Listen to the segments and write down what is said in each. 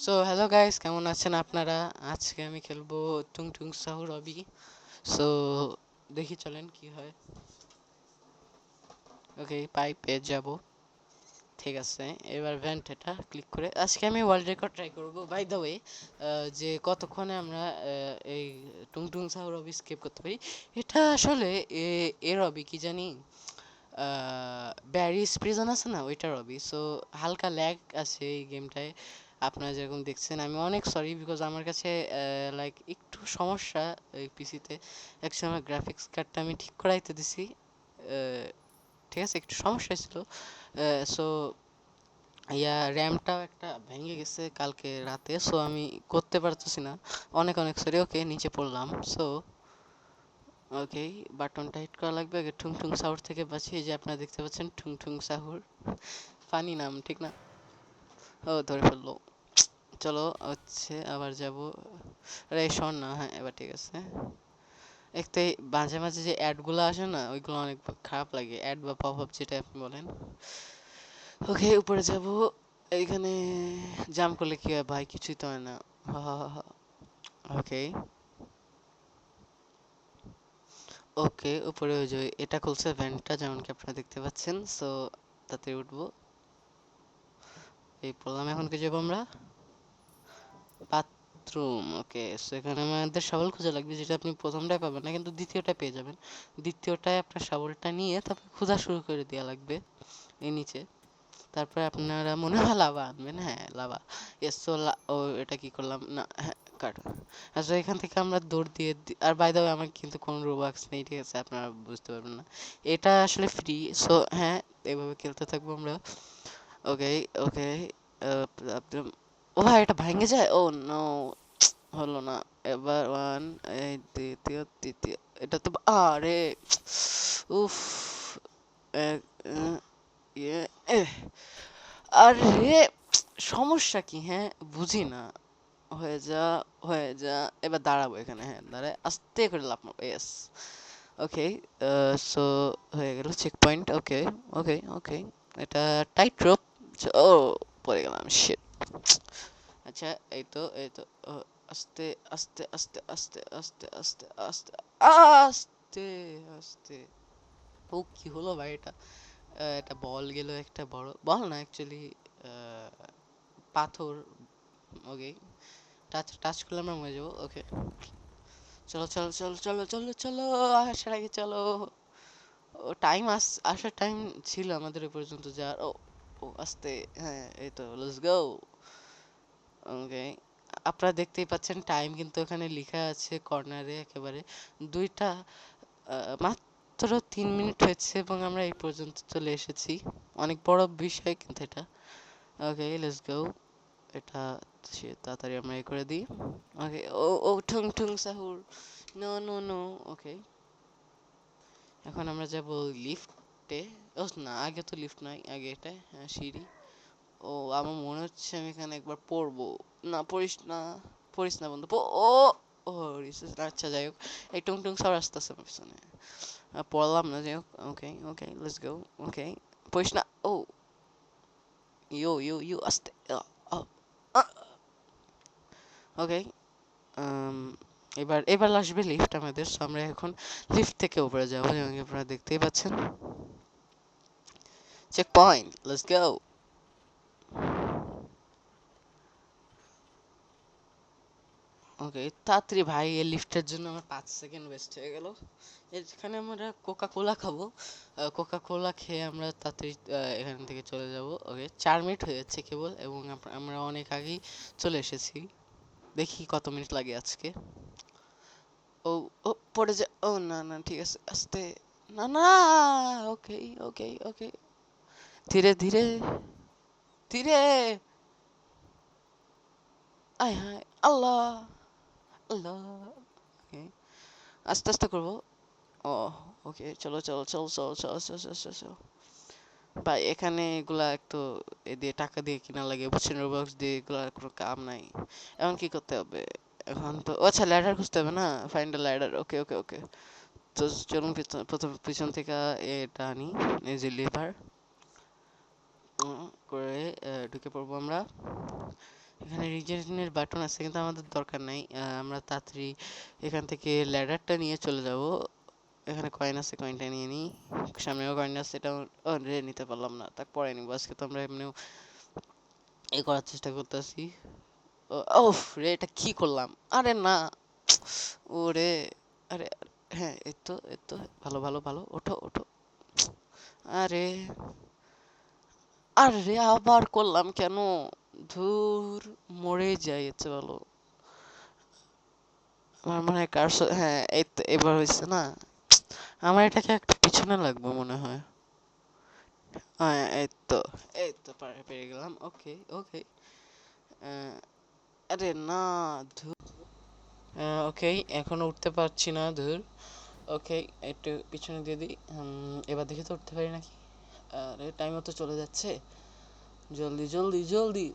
So hello guys, কেমন আছেন আপনারা? আজকে আমি খেলবো টুং টুং সাহু রবি। সো দেখি চলেন কি হয়। ওকে, পাইপে যাব। ঠিক আছে, এবার ভেন্ট এটা ক্লিক করে আজকে আমি ওয়ার্ল্ড রেকর্ড ট্রাই করব। বাই দ্য ওয়ে, যে কতক্ষণে আমরা এই টুং টুং সাহু রবি স্কেপ করতে পারি। এটা আসলে এ রবি কি জানি, ব্যারিস প্রিজন আছে না, ওইটা রবি। সো হালকা ল্যাগ আছে এই গেমটায়, আপনারা যেরকম দেখছেন। আমি অনেক সরি, বিকজ আমার কাছে লাইক একটু সমস্যা এই পিসিতে। অ্যাকচুয়ালি আমার গ্রাফিক্স কার্ডটা আমি ঠিক করাইতে দিছি, ঠিক আছে, একটু সমস্যা ছিল। সো র্যামটাও একটা ভেঙে গেছে কালকে রাতে, সো আমি করতে পারতেছি না। অনেক অনেক সরি। ওকে, নিচে পড়লাম। সো ওকে, বাটনটা হিট করা লাগবে আগে ঠুং ঠুং সাহুর থেকে বাঁচিয়ে। এই যে আপনারা দেখতে পাচ্ছেন ঠুং ঠুং সাহুর, ফানি নাম ঠিক না? ও ধরে ফেললো। চলো হচ্ছে আবার যাব। আরে শোন না, হ্যাঁ এবার ঠিক আছে। একটু মাঝে মাঝে যে অ্যাডগুলো আসে না, ওইগুলো অনেক খারাপ লাগে, অ্যাড বা পপ আপ যেটা আপনি বলেন। ওকে, উপরে যাব। এইখানে জাম্প করলে কি হয় ভাই? কিছুই তো হয় না। ওকে ওকে, উপরে ওই যে এটা খুলছে ভেন্টটা, যেমন কি আপনারা দেখতে পাচ্ছেন। সো তাতে উঠবো। এই পড়লাম, এখন কি যাবো আমরা? বাথরুম। ওকে, সো এখানে আমাদের শাবল খোঁজা লাগবে, যেটা আপনি প্রথমটায় পাবেন না, কিন্তু দ্বিতীয়টায় পেয়ে যাবেন। দ্বিতীয়টায় আপনার শাবলটা নিয়ে তারপর খোঁজা শুরু করে দেওয়া লাগবে এই নিচে। তারপরে আপনারা মনে হয় লাভা আনবেন। হ্যাঁ, লাভা। এস তো ও, এটা কি করলাম না? হ্যাঁ, কাট। আসলে এখান থেকে আমরা দৌড় দিয়ে আর বাই দ্য ওয়ে আমার কিন্তু কোনো রোবাক্স নেই, ঠিক আছে? আপনারা বুঝতে পারবেন না, এটা আসলে ফ্রি। সো হ্যাঁ, এইভাবে খেলতে থাকবো আমরা। ওকে ওকে। ও ভাই, এটা ভাঙে যায়। ও নো, হলো না। এবার ওয়ান, এই দ্বিতীয় তৃতীয়। এটা তো আরে উফ, এক, ইয়ে, আরে সমস্যা কি? হ্যাঁ, বুঝি না। হয়ে যা, হয়ে যা। এবার দাঁড়াবো এখানে, হ্যাঁ দাঁড়ায় আস্তে করে লাফ মারবো। ইয়েস। ওকে, সো হয়ে গেল চেক পয়েন্ট। ওকে ওকে ওকে, এটা টাইট রোপ। ও, পড়ে গেলাম, শিট। আচ্ছা, এই তো এই তো। আস্তে আস্তে আস্তে আস্তে আস্তে আস্তে আস্তে আস্তে আস্তে। ও কি হলো ভাই? এটা একটা বল গেল, একটা বড় বল না অ্যাকচুয়ালি, পাথর। ওকে, টাচ টাচ করলে আমরা মরে যাবো। ওকে, চলো চলো চলো চলো চলো চলো, আসার আগে চলো। ও টাইম আসার টাইম ছিল আমাদের এ পর্যন্ত যাওয়ার। ও ও আস্তে। হ্যাঁ, এই তো, লেটস গো। ওকে, আপনারা দেখতেই পাচ্ছেন টাইম কিন্তু এখানে লেখা আছে কর্নারে একেবারে। দুইটা, মাত্র 3 মিনিট হয়েছে এবং আমরা এই পর্যন্ত চলে এসেছি। অনেক বড় বিষয় কিন্তু এটা। ওকে, লেটস গো। এটা তাড়াতাড়ি আমরা এ করে দিই। ওকে, ও ও ঠুং ঠুং সাহুর, নো নো নো। ওকে, এখন আমরা যাব লিফটে। ও না, আগে তো লিফট নয়, আগে এটা, হ্যাঁ সিঁড়ি। ও, আমার মনে হচ্ছে আমি এখানে একবার পড়বো। না পড়িস না, পড়িস না বন্ধু। ও ও আচ্ছা যাই হোক, এই টুং টুং সাউন্ড আসতেছে আমার পিছনে। পড়লাম না, যাই হোক। ওকে ওকে, লেটস গো। ওকে, পড়িস না। ও, ইউ ইউ ইউ আস্তে। ওকে, এবার এবার আসবে লিফট আমাদের। সো আমরা এখন লিফট থেকে উপরে যাবো, যেমন কি আপনারা দেখতেই পাচ্ছেন। Check point, let's go. Okay, তাড়াতাড়ি ভাই, এই লিফটের জন্য আমার 5 সেকেন্ড ওয়েস্ট হয়ে গেল। এখানে আমরা কোকা কোলা খাবো। কোকা কোলা খেয়ে আমরা তাড়াতাড়ি এখান থেকে চলে যাব। ওকে, 4 মিনিট হয়ে যাচ্ছে কেবল, এবং আমরা অনেক আগেই চলে এসেছি। দেখি কত মিনিট লাগে আজকে। ও ও, পড়ে যা। ও না না, ঠিক আছে, আস্তে। না না। ওকে ওকে ওকে, ধীরে ধীরে ধীরে। আয় হায় আল্লাহ, আল্লাহ। ওকে, আস্তে আস্তে করবো। ও ওকে, চলো চলো চলো চলো চলো চলো চলো চলো চলো। ভাই, এখানে এগুলা একটু এ দিয়ে টাকা দিয়ে কিনা লাগে, বুঝছেন? রোবক্স দিয়ে এগুলা কোনো কাম নাই। এখন কি করতে হবে? এখন তো আচ্ছা, ল্যাডার খুঁজতে হবে না? Find a ladder. ওকে ওকে ওকে, তো চলুন প্রথম পিছন থেকে এটা আনি, এই যে লিভার করে ঢুকে পড়বো আমরা। এখানে রিজেক্টের বাটন আছে কিন্তু আমাদের দরকার নাই। আমরা তাড়াতাড়ি এখান থেকে ল্যাডারটা নিয়ে চলে যাব। এখানে কয়েন আছে, কয়েনটা নিয়ে নিই। সামনেও কয়েন আছে, এটা রে নিতে পারলাম না, তাক পরে নিব। আজকে তো আমরা এমনিও করার চেষ্টা করতেছি। ওফ রে, এটা কি করলাম? আরে না, ওরে, আরে হ্যাঁ, এই তো ভালো ভালো ভালো, ওঠো ওঠো। আরে আরে আবার করলাম কেন? ধুর, মরে যাই এর চেয়ে ভালো। আমার মনে হয় কার হ্যাঁ, এই তো এবার হয়েছে না। আমার এটাকে একটা পিছনে লাগবে মনে হয়। হ্যাঁ, এই তো পেরে গেলাম। ওকে ওকে। আরে না, ধুর। ওকে, এখনো উঠতে পারছি না, ধুর। ওকে, একটু পিছনে দিয়ে দিই। এবার দেখে তো উঠতে পারি নাকি। আরে টাইমও তো চলে যাচ্ছে, জলদি জলদি জলদি।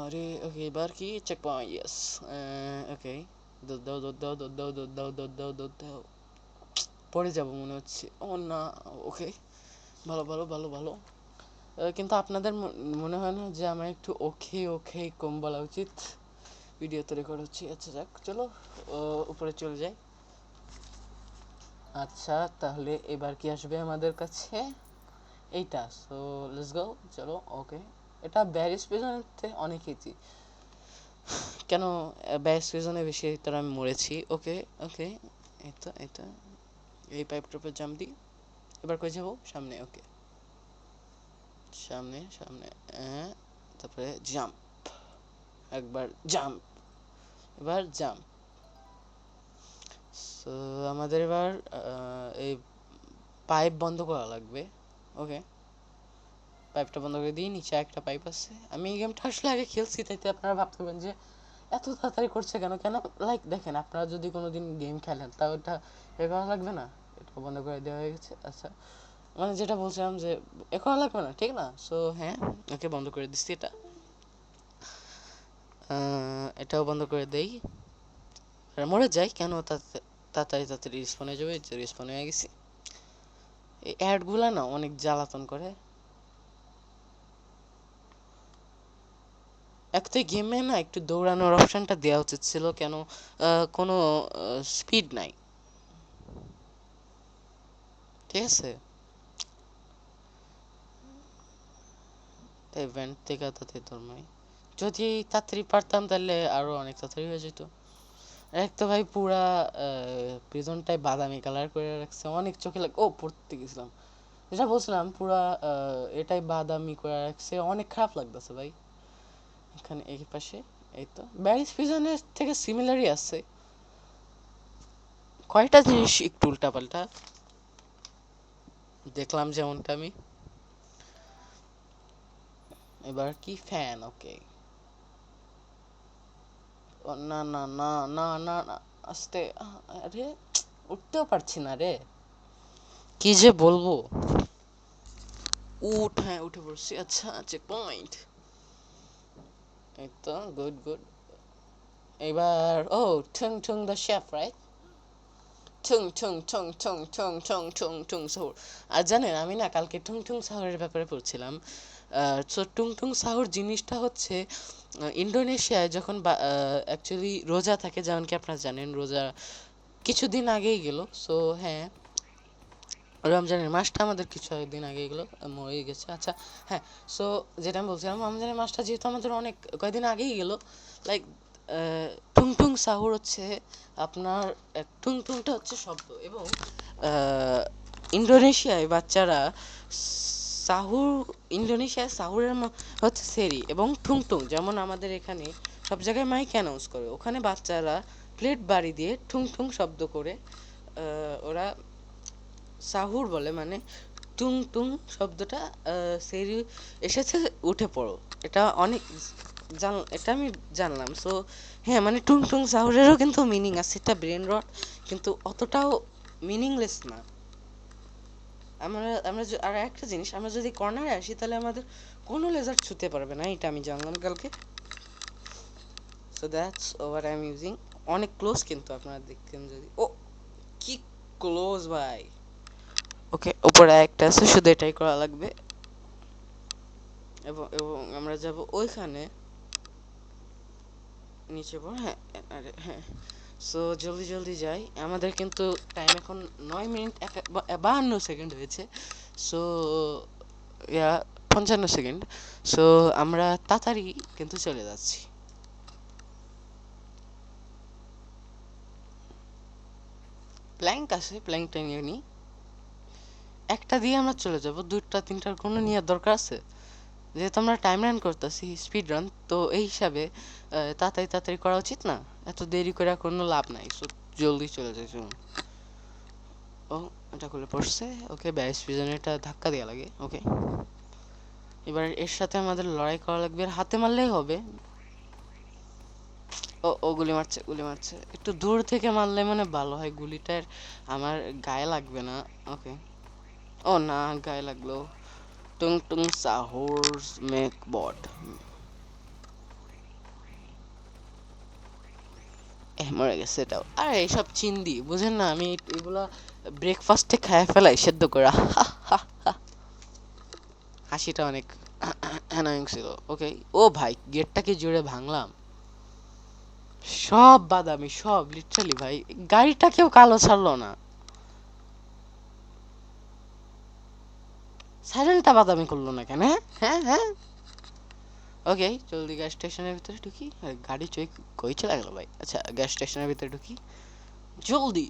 আরে ওকে, এবার কি চেক পয়েন্ট? ইয়েস। ওকে, দৌড় দাও দৌড় দাও দৌড় দাও দৌড় দাও দৌড় দাও দৌড় দাও। পড়ে যাবো মনে হচ্ছে। ও না। ওকে, ভালো ভালো ভালো ভালো। কিন্তু আপনাদের মনে হয় না যে আমার একটু ওকে ওকে কম বলা উচিত? ভিডিও তো রেকর্ড হচ্ছে। আচ্ছা যাক, চলো উপরে চলে যাই। আচ্ছা, তাহলে এবার কি আসবে আমাদের কাছে? এইটা। সো লেটস গো, চলো। ওকে, এটা ব্যারিস পিজনতে অনেক ইজি। কেন ব্যারিস পিজনে বেশি তোর আমি মরেছি। ওকে ওকে, এই তো এই পাইপটার উপর জাম্প দিই। এবার কই যাবো? সামনে। ওকে, সামনে সামনে। তারপরে জাম্প, একবার জাম্প, এবার জাম্প। সো আমাদের এবার এই পাইপ বন্ধ করা লাগবে। ওকে, পাইপটা বন্ধ করে দিই। নিচে একটা পাইপ আছে। আমি এই গেমটা আসলে আগে খেলছি, তাইতে আপনারা ভাবতে পারেন যে এত তাড়াতাড়ি করছে কেন কেন। লাইক দেখেন, আপনারা যদি কোনোদিন গেম খেলেন তা ওটা এ করা লাগবে না। এটা বন্ধ করে দেওয়া হয়ে গেছে। আচ্ছা, মানে যেটা বলছিলাম যে এ করা লাগবে না, ঠিক না? সো হ্যাঁ, ওকে, বন্ধ করে দিচ্ছি এটা। এটাও বন্ধ করে দেই। মরে যাই কেন? তাড়াতাড়ি তাড়াতাড়ি রিস্পন হয়ে যাবে। রিস্পন হয়ে গেছি। এই অ্যাডগুলা না অনেক জ্বালাতন করে। একটা গেমে না একটু দৌড়ানোর অপশনটা দেওয়া উচিত ছিল। কেন কোনো স্পিড নাই, ঠিক আছে? তাই ইভেন্ট থেকে তাতে ধর্মাই, যদি তাড়াতাড়ি পারতাম তাহলে আরো অনেক তাড়াতাড়ি হয়ে যেত। এক তো ভাই পুরা প্রিজনটাই বাদামি কালার করে রাখছে, অনেক চোখে লাগে। ও, পড়তে গেছিলাম, যেটা বলছিলাম পুরা এটাই বাদামি করে রাখছে, অনেক খারাপ লাগতেছে ভাই। এখানে এই পাশে এই তো ব্যারিস প্রিজনের থেকে সিমিলারই আছে কয়টা জিনিস, একটু উল্টাপাল্টা দেখলাম যেমনটা আমি। এবার কি ফ্যান? ওকে। না না না না না না, আস্তে। আরে উঠতেও পারছি না রে, কি যে বলবো। হ্যাঁ, উঠে পড়ছি। আচ্ছা, চেক পয়েন্ট। এই তো গুড গুড। এবার ও, ঠুং ঠুং দ্য শেফ, রাইট? ঠুং ঠুং ঠুং ঠুং ঠুং ঠুং ঠুং ঠুং সাহুর। আর জানেন, আমি না কালকে ঠুং ঠুং সাহুরের ব্যাপারে পড়ছিলাম। সো টুং টুং সাহুর জিনিসটা হচ্ছে ইন্দোনেশিয়ায় যখন অ্যাকচুয়ালি রোজা থাকে, যেমন কি আপনারা জানেন রোজা কিছুদিন আগেই গেল। সো হ্যাঁ, রমজানের মাসটা আমাদের কিছু দিন আগে গেলো, মরে গেছে। আচ্ছা হ্যাঁ, সো যেটা আমি বলছিলাম, রমজানের মাসটা যেহেতু আমাদের অনেক কয়েকদিন আগেই গেল, লাইক টুং টুং সাহুর হচ্ছে আপনার টুং টুংটা হচ্ছে শব্দ। এবং ইন্দোনেশিয়ায় বাচ্চারা সাহুর, ইন্দোনেশিয়ায় সাহুরের হচ্ছে সেরি, এবং ঠুং টুং যেমন আমাদের এখানে সব জায়গায় মাইক অ্যানাউন্স করে, ওখানে বাচ্চারা প্লেট বাড়ি দিয়ে ঠুং ঠুং শব্দ করে ওরা সাহুর বলে। মানে টুং টুং শব্দটা সেরি এসেছে উঠে পড়ো, এটা অনেক এটা আমি জানলাম। সো হ্যাঁ, মানে টুং টুং সাহুরেরও কিন্তু মিনিং আছে, এটা ব্রেন রট, কিন্তু অতটাও মিনিংলেস না। আমরা আমরা আর একটা জিনিস, আমরা যদি কর্নারে আসি তাহলে আমাদের কোনো লেজার ছুতে পারবে না, এটা আমি জানলাম কালকে। So that's over I am using. অনেক ক্লোজ কিন্তু, আপনারা দেখতেন যদি। ও, কি ক্লোজ ভাই। ওকে, উপরে একটা আছে, শুধু এটাই করা লাগবে। এবং এবং আমরা যাব ওইখানে। নিচে পড়, হ্যাঁ। আরে হ্যাঁ, সো জলদি জলদি যাই, আমাদের কিন্তু টাইম এখন 9 মিনিট 52 সেকেন্ড হয়েছে। So yeah 55 second. সো আমরা তাড়াতাড়ি কিন্তু চলে যাচ্ছি। প্ল্যাঙ্ক আছে, প্ল্যাঙ্কটা নিয়ে নিই। একটা দিয়ে আমরা চলে যাব, দুইটা তিনটার কোনো নেওয়ার দরকার আছে? যেহেতু আমরা টাইম রান করতেছি, স্পিড রান, তো এই হিসাবে তাড়াতাড়ি তাড়াতাড়ি করা উচিত না? এত দেরি করে কোনো লাভ নাই, সো জলদি চলে যাই চলুন। ও, এটা খুলে পড়ছে, ওকে। ব্যাস পিছনে এটা ধাক্কা দেওয়া লাগে, ওকে। এবার এর সাথে আমাদের লড়াই করা লাগবে, আর হাতে মারলেই হবে। ও ও গুলি মারছে, গুলি মারছে, একটু দূর থেকে মারলে মানে ভালো হয়, গুলিটার আমার গায়ে লাগবে না। ওকে। ও না, গায়ে লাগলো। টুং টুং সাহোর্স মেক বট। মরে গেছে এটাও। আর এইসব চিন্দি বুঝেন না, আমি এগুলা ব্রেকফাস্টে খায় ফেলাই সেদ্ধ করে। হাসিটা অনেক অ্যানোয়িং ছিল, ওকে। ও ভাই, গেটটাকে জুড়ে ভাঙলাম, সব বাদামি, সব লিটারালি ভাই। গাড়িটা কেউ কালো ছাড়লো না, সাইলেন্টটা বাদামি করলো না কেন? হ্যাঁ হ্যাঁ হ্যাঁ। ওকে, জলদি গ্যাস স্টেশনের ভিতরে ঢুকি। গাড়ি চই কই চলে গেল ভাই? আচ্ছা, গ্যাস স্টেশনের ভিতরে ঢুকি জলদি।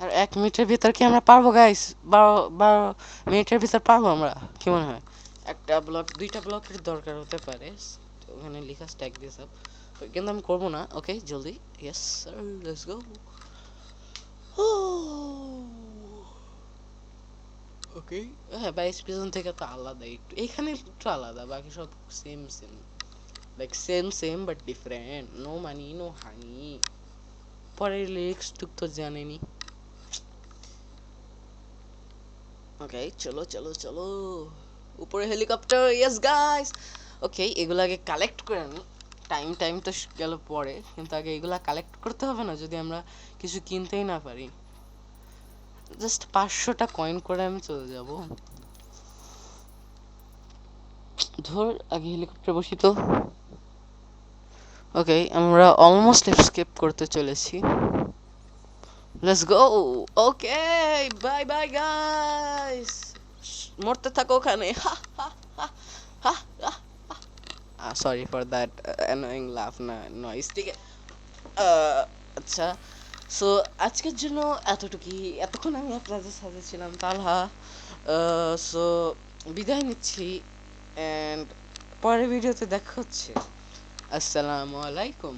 আর 1 মিনিটের ভিতর কি আমরা পারবো গাইস? 12 মিনিটের ভিতর পারবো আমরা, কি মনে হয়? একটা ব্লক, দুইটা ব্লকের দরকার হতে পারে, ওখানে লেখা স্ট্যাক দিয়ে সব, কিন্তু আমি করবো না। ওকে, জলদি। Yes sir, let's go. Okay. হ্যাঁ, বাইশ পিছন থেকে তো আলাদা, একটু এখানে একটু আলাদা, বাকি সব same same, like same same but different. No money no honey. পরের লিরিক্স টুক তো জানেনি। ওকে, চলো চলো চলো, উপরে হেলিকপ্টার, ইয়েস গাইস। ওকে, এগুলো আগে কালেক্ট করে আনি। টাইম টাইম তো গেল পরে, কিন্তু আগে এগুলা কালেক্ট করতে হবে না যদি আমরা কিছু কিনতেই না পারি? জাস্ট 500টা কয়েন করে আমি চলে যাব। ধর, আগে হেলিকপ্টার বসি তো। ওকে, আমরা অলমোস্ট এসকেপ করতে চলেছি। Let's go. Okay, bye bye guys. মরতে থাকো ওখানে। হা হা হা হা হা। সরি ফর দ্যাট অ্যানোয়িং লাফ না নয়েজ, ঠিক আছে। আচ্ছা, সো আজকের জন্য এতটুকুই। এতক্ষণ আমি আপনাদের সাথে ছিলাম তালহা। সো বিদায় নিচ্ছি, অ্যান্ড পরের ভিডিওতে দেখা হচ্ছে। আসসালামু আলাইকুম।